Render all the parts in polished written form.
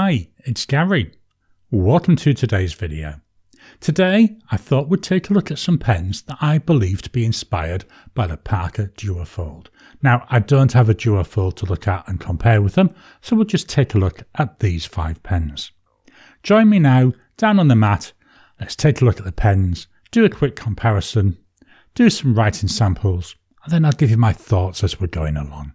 Hi, it's Gary. Welcome to today's video. Today, I thought we'd take a look at some pens that I believe to be inspired by the Parker Duofold. Now, I don't have a Duofold to look at and compare with them, so we'll just take a look at these 5 pens. Join me now, down on the mat. Let's take a look at the pens, do a quick comparison, do some writing samples, and then I'll give you my thoughts as we're going along.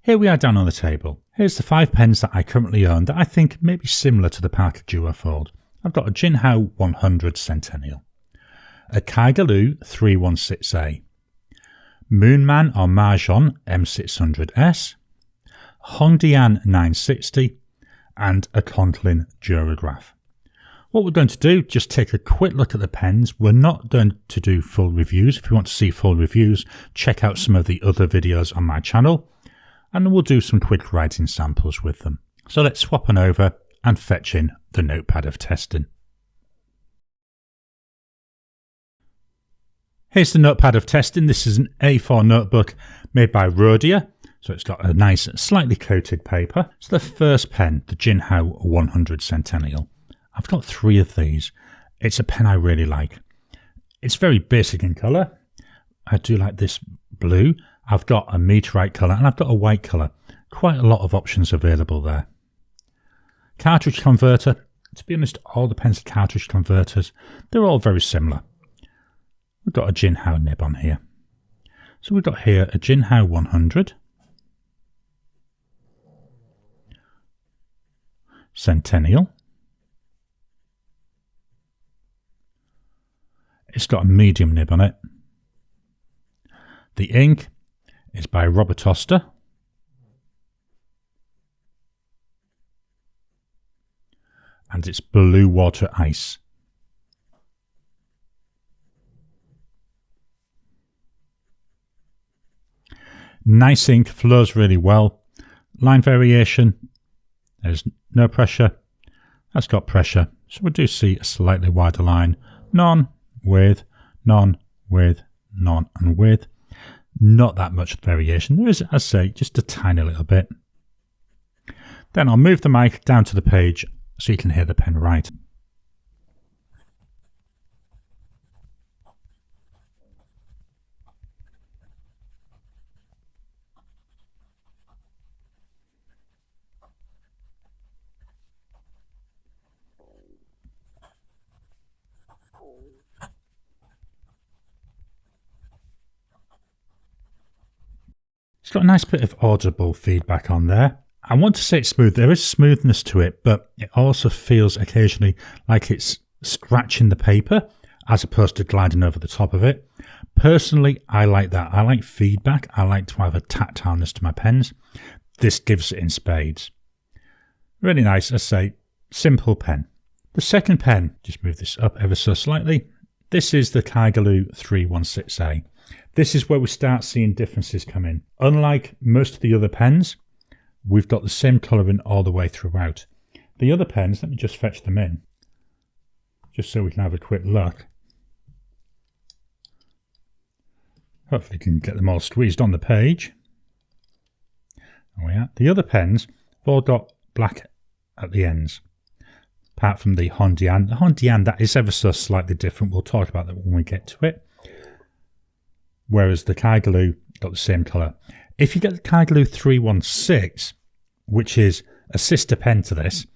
Here we are down on the table. Here's the 5 pens that I currently own that I think may be similar to the Parker Duofold. I've got a Jinhao 100 Centennial, a Kaigelu 316A, Moonman or Mahjong M600S, HongDian 960, and a Conklin Duragraph. What we're going to do, just take a quick look at the pens. We're not going to do full reviews. If you want to see full reviews, check out some of the other videos on my channel. And we'll do some quick writing samples with them. So let's swap on over and fetch in the notepad of testing. Here's the notepad of testing. This is an A4 notebook made by Rhodonite. So it's got a nice slightly coated paper. So the first pen, the Jinhao 100 Centennial. I've got 3 of these. It's a pen I really like. It's very basic in colour. I do like this blue. I've got a meteorite colour and I've got a white colour. Quite a lot of options available there. Cartridge converter. To be honest, all the pens are cartridge converters. They're all very similar. We've got a Jinhao nib on here. So we've got here a Jinhao 100 Centennial. It's got a medium nib on it. The ink is by Oster. And it's Blue Water Ice. Nice ink, flows really well. Line variation, there's no pressure. That's got pressure, so we do see a slightly wider line. None, with, none, with, none, and with. Not that much variation. There is, as I say, just a tiny little bit. Then I'll move the mic down to the page so you can hear the pen write. It's got a nice bit of audible feedback on there. I want to say it's smooth. There is smoothness to it, but it also feels occasionally like it's scratching the paper as opposed to gliding over the top of it. Personally, I like that. I like feedback. I like to have a tactileness to my pens. This gives it in spades. Really nice, I say, simple pen. The second pen, just move this up ever so slightly. This is the Kaigelu 316A. This is where we start seeing differences come in. Unlike most of the other pens, we've got the same colouring all the way throughout. The other pens, let me just fetch them in, just so we can have a quick look. Hopefully you can get them all squeezed on the page. There we are. The other pens have all got black at the ends, apart from the HongDian. The HongDian, that is ever so slightly different. We'll talk about that when we get to it. Whereas the Kaigelu got the same colour. If you get the Kaigelu 316, which is a sister pen to this,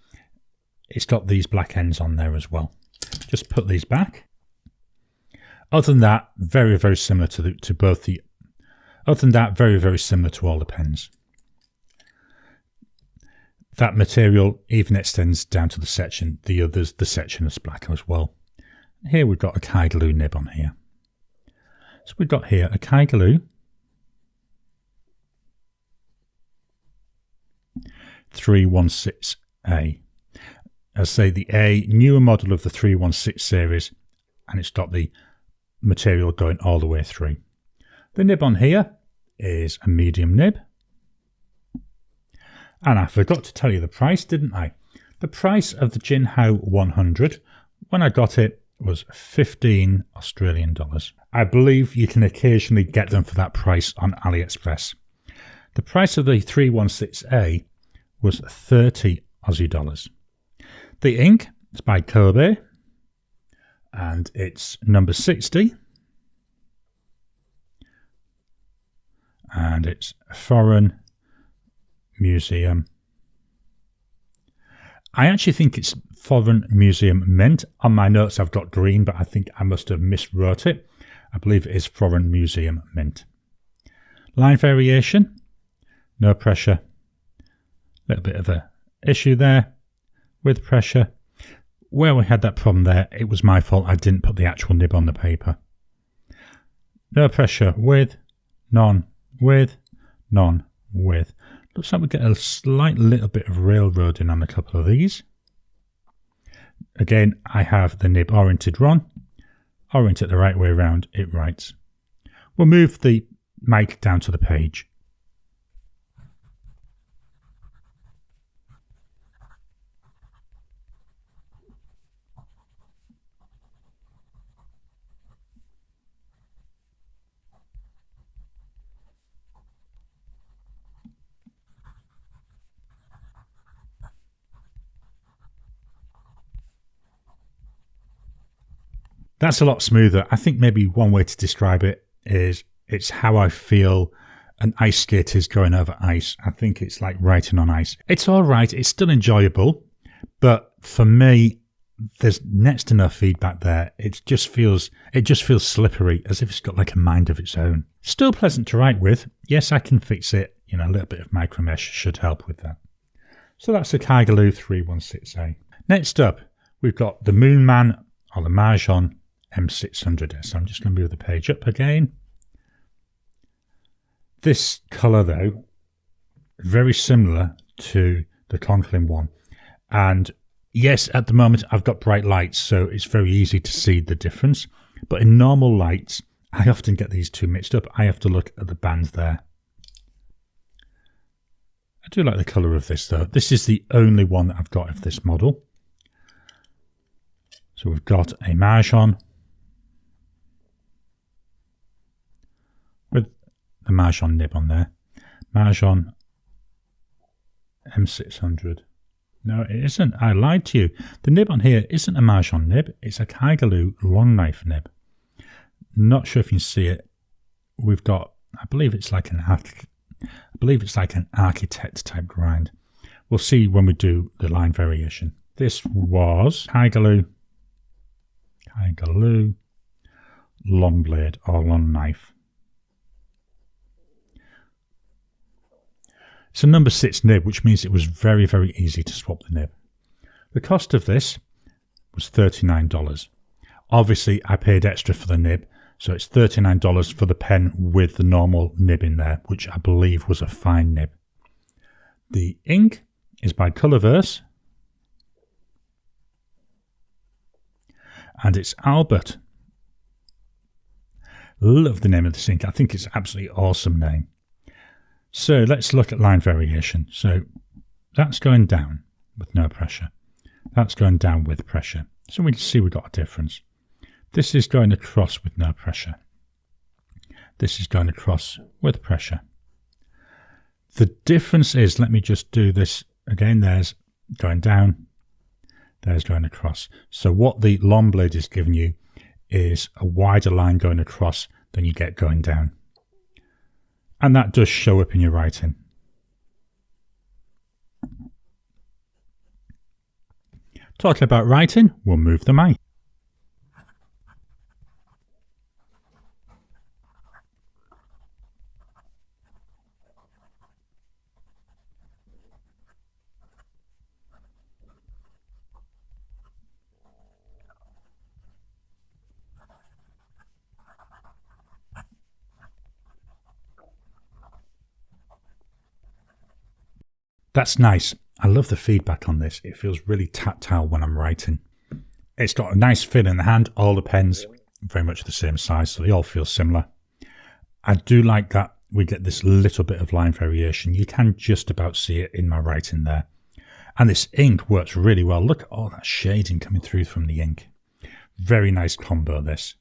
it's got these black ends on there as well. Just put these back. Other than that, very, very similar to both the. Other than that, very, very similar to all the pens. That material even extends down to the section. The others, the section is black as well. Here we've got a Kaigelu nib on here. So we've got here a Kaigelu 316A. As I say, the A, newer model of the 316 series, and it's got the material going all the way through. The nib on here is a medium nib. And I forgot to tell you the price, didn't I? The price of the Jinhao 100, when I got it, was $15 Australian. I believe you can occasionally get them for that price on AliExpress. The price of the 316A was 30 Aussie dollars. The ink is by Kobe and it's number 60. And it's Foreign Museum. I actually think it's Foreign Museum Mint. On my notes I've got green, but I think I must have miswrote it. I believe it is Foreign Museum Mint. Line variation, no pressure. Little bit of a issue there with pressure. Where we had that problem there, it was my fault. I didn't put the actual nib on the paper. No pressure with, none with, none with. Looks like we get a slight little bit of railroading on a couple of these. Again, I have the nib oriented wrong. Orient it the right way around, it writes. We'll move the mic down to the page. That's a lot smoother. I think maybe one way to describe it is it's how I feel an ice skate is going over ice. I think it's like writing on ice. It's all right. It's still enjoyable. But for me, there's next to no feedback there. It just feels slippery, as if it's got like a mind of its own. Still pleasant to write with. Yes, I can fix it. You know, a little bit of micro mesh should help with that. So that's the Kaigelu 316A. Next up, we've got the Moonman or the Mahjong M600. So I'm just going to move the page up again. This colour, though, very similar to the Conklin one. And yes, at the moment I've got bright lights, so it's very easy to see the difference. But in normal lights, I often get these two mixed up. I have to look at the band there. I do like the colour of this, though. This is the only one that I've got of this model. So we've got a Mahjong with the Mahjong nib on there. Mahjong M600. No, it isn't. I lied to you. The nib on here isn't a Mahjong nib. It's a Kaigelu long knife nib. Not sure if you can see it. We've got, I believe it's like an architect type grind. We'll see when we do the line variation. This was Kaigelu long blade or long knife. It's a number 6 nib, which means it was very, very easy to swap the nib. The cost of this was $39. Obviously, I paid extra for the nib, so it's $39 for the pen with the normal nib in there, which I believe was a fine nib. The ink is by Colorverse, and it's Albert. Love the name of this ink. I think it's an absolutely awesome name. So let's look at line variation. So that's going down with no pressure. That's going down with pressure. So we can see we've got a difference. This is going across with no pressure. This is going across with pressure. The difference is, let me just do this again. There's going down. There's going across. So what the long blade is giving you is a wider line going across than you get going down. And that does show up in your writing. Talking about writing, we'll move the mic. That's nice. I love the feedback on this. It feels really tactile when I'm writing. It's got a nice feel in the hand. All the pens are very much the same size, so they all feel similar. I do like that we get this little bit of line variation. You can just about see it in my writing there. And this ink works really well. Look at all that shading coming through from the ink. Very nice combo, this.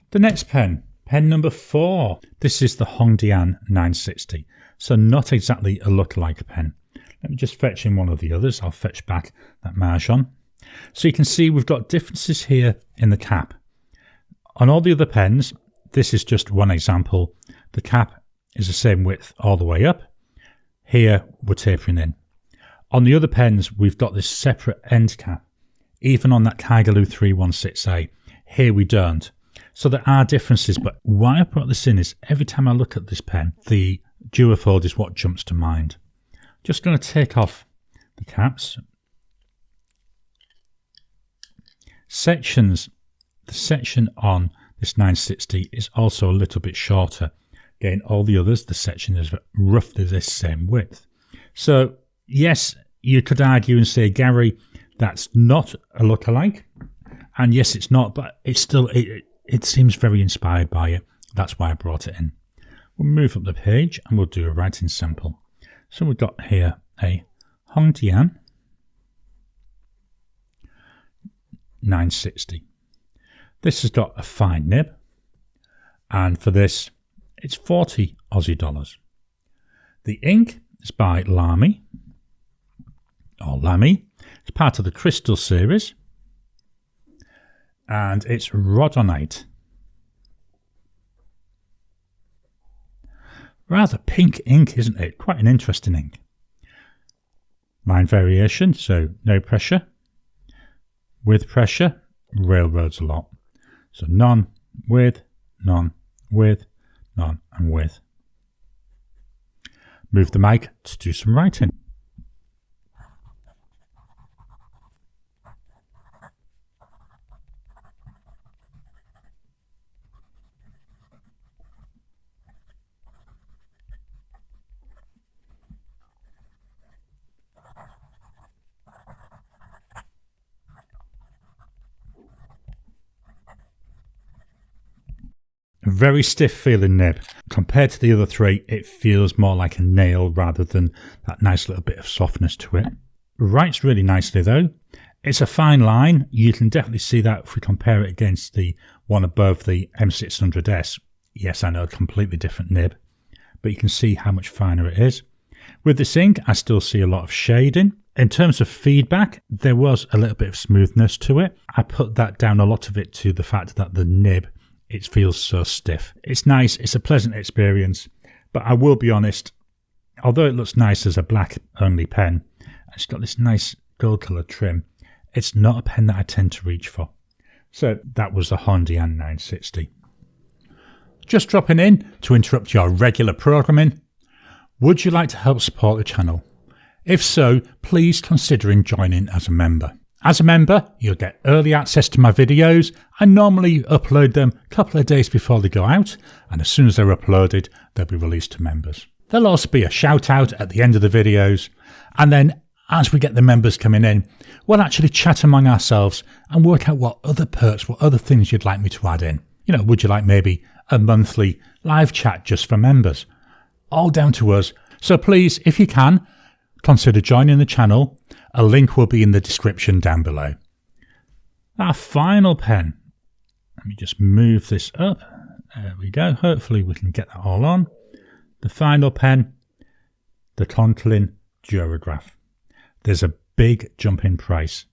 The next pen Pen number 4. This is the HongDian 960. So not exactly a lookalike pen. Let me just fetch in one of the others. I'll fetch back that Mahjong. So you can see we've got differences here in the cap. On all the other pens, this is just one example. The cap is the same width all the way up. Here we're tapering in. On the other pens, we've got this separate end cap. Even on that Kaigelu 316A, here we don't. So there are differences, but why I brought this in is every time I look at this pen, the Duofold is what jumps to mind. Just going to take off the caps. Sections. The section on this 960 is also a little bit shorter. Again, all the others, the section is roughly this same width. So, yes, you could argue and say, Gary, that's not a lookalike. And yes, it's not, but it's still, it seems very inspired by it. That's why I brought it in. We'll move up the page and we'll do a writing sample. So we've got here a HongDian 960. This has got a fine nib, and for this, it's 40 Aussie dollars. The ink is by Lamy, or Lamy. It's part of the Crystal series, and it's Rhodonite. Rather pink ink, isn't it? Quite an interesting ink. Line variation, so no pressure. With pressure, railroads a lot. So none, with, none, with, none, and with. Move the mic to do some writing. Very stiff feeling nib. Compared to the other three, it feels more like a nail rather than that nice little bit of softness to it. Writes really nicely though. It's a fine line. You can definitely see that if we compare it against the one above, the M600S. Yes, I know, a completely different nib, but you can see how much finer it is. With this ink, I still see a lot of shading. In terms of feedback, there was a little bit of smoothness to it. I put that down, a lot of it, to the fact that the nib, it feels so stiff. It's nice, it's a pleasant experience, but I will be honest, although it looks nice as a black only pen, it's got this nice gold coloured trim, it's not a pen that I tend to reach for. So that was the HongDian 960. Just dropping in to interrupt your regular programming. Would you like to help support the channel? If so, please consider joining as a member. As a member, you'll get early access to my videos. I normally upload them a couple of days before they go out, and as soon as they're uploaded, they'll be released to members. There'll also be a shout out at the end of the videos, and then as we get the members coming in, we'll actually chat among ourselves and work out what other perks, what other things you'd like me to add in. You know, would you like maybe a monthly live chat just for members? All down to us. So please, if you can, consider joining the channel. A link will be in the description down below. Our final pen. Let me just move this up. There we go. Hopefully we can get that all on. The final pen, the Conklin Duragraph. There's a big jump in price.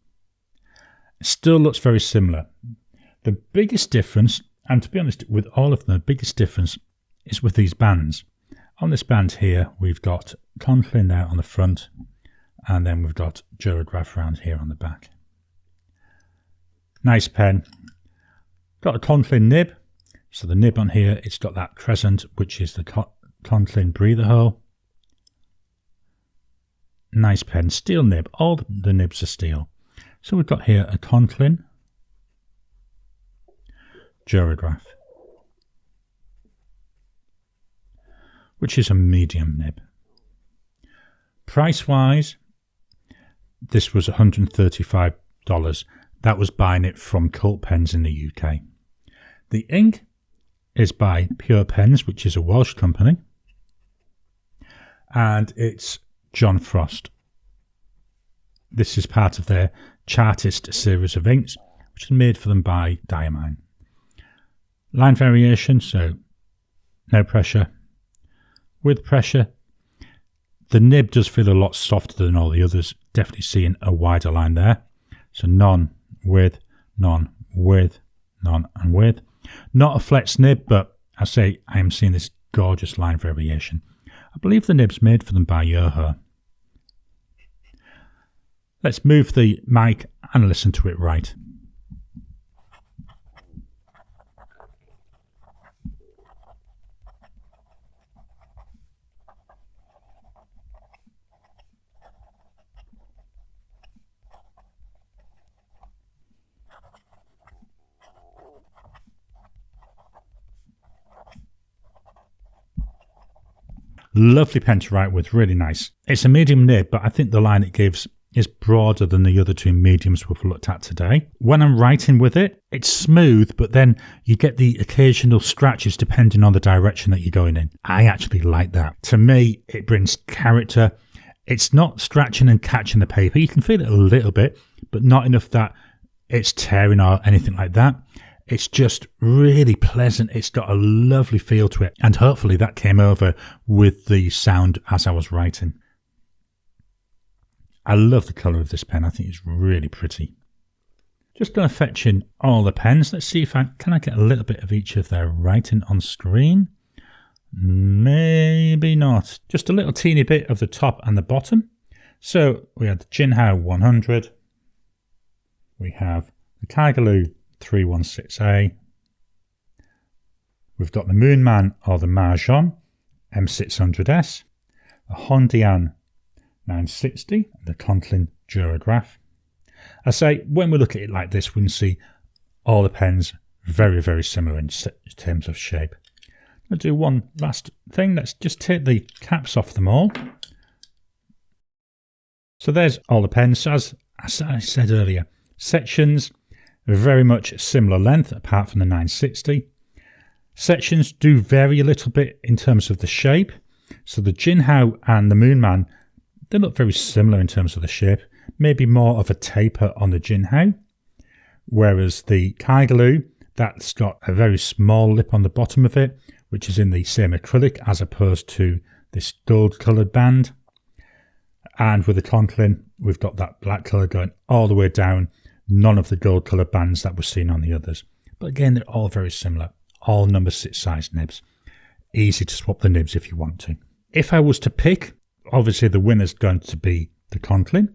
It still looks very similar. The biggest difference, and to be honest, with all of them, the biggest difference is with these bands. On this band here, we've got Conklin there on the front, and then we've got Duragraph around here on the back. Nice pen. Got a Conklin nib. So the nib on here, it's got that crescent, which is the Conklin breather hole. Nice pen. Steel nib. All the nibs are steel. So we've got here a Conklin Duragraph, which is a medium nib. Price-wise, this was $135. That was buying it from Cult Pens in the UK. The ink is by Pure Pens, which is a Welsh company. And it's John Frost. This is part of their Chartist series of inks, which is made for them by Diamine. line variation, so no pressure. With pressure, the nib does feel a lot softer than all the others. Definitely seeing a wider line there. So none, with, none, with, none, and with. Not a flex nib, but I say I am seeing this gorgeous line variation. I believe the nib's made for them by Yoho. Let's move the mic and listen to it right. Lovely pen to write with, really nice. It's a medium nib, but I think the line it gives is broader than the other two mediums we've looked at today. When I'm writing with it, it's smooth, but then you get the occasional scratches depending on the direction that you're going in. I actually like that. To me, it brings character. It's not scratching and catching the paper. You can feel it a little bit, but not enough that it's tearing or anything like that. It's just really pleasant. It's got a lovely feel to it. And hopefully that came over with the sound as I was writing. I love the colour of this pen. I think it's really pretty. Just going to fetch in all the pens. Let's see if I can get a little bit of each of their writing on screen. Maybe not. Just a little teeny bit of the top and the bottom. So we have the Jinhao 100. We have the Kaigelu 316A. We've got the Moonman or the Mahjong M600S, the HongDian 960, the Conklin Duragraph. I say, when we look at it like this, we can see all the pens very, very similar in terms of shape. I'll do one last thing. Let's just take the caps off them all. So there's all the pens. As I said earlier, sections very much similar length apart from the 960. Sections do vary a little bit in terms of the shape. So the Jinhao and the Moonman, they look very similar in terms of the shape. Maybe more of a taper on the Jinhao. Whereas the Kaigelu, that's got a very small lip on the bottom of it, which is in the same acrylic as opposed to this gold coloured band. And with the Conklin, we've got that black colour going all the way down. None of the gold coloured bands that we're seeing on the others. But again, they're all very similar. All number 6 size nibs. Easy to swap the nibs if you want to. If I was to pick, obviously the winner's going to be the Conklin.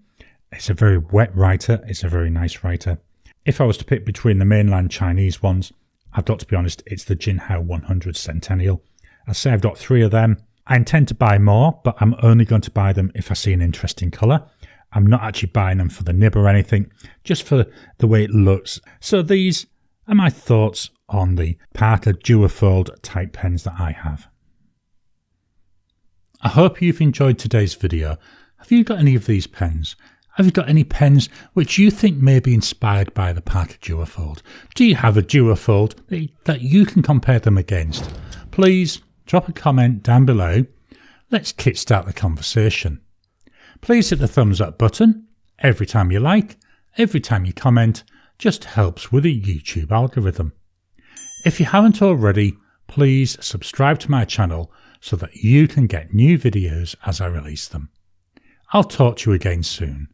It's a very wet writer. It's a very nice writer. If I was to pick between the mainland Chinese ones, I've got to be honest, it's the Jinhao 100 Centennial. I say I've got 3 of them. I intend to buy more, but I'm only going to buy them if I see an interesting colour. I'm not actually buying them for the nib or anything, just for the way it looks. So these are my thoughts on the Parker Duofold type pens that I have. I hope you've enjoyed today's video. Have you got any of these pens? Have you got any pens which you think may be inspired by the Parker Duofold? Do you have a Duofold that you can compare them against? Please drop a comment down below. Let's kickstart the conversation. Please hit the thumbs up button. Every time you like, every time you comment, just helps with the YouTube algorithm. If you haven't already, please subscribe to my channel so that you can get new videos as I release them. I'll talk to you again soon.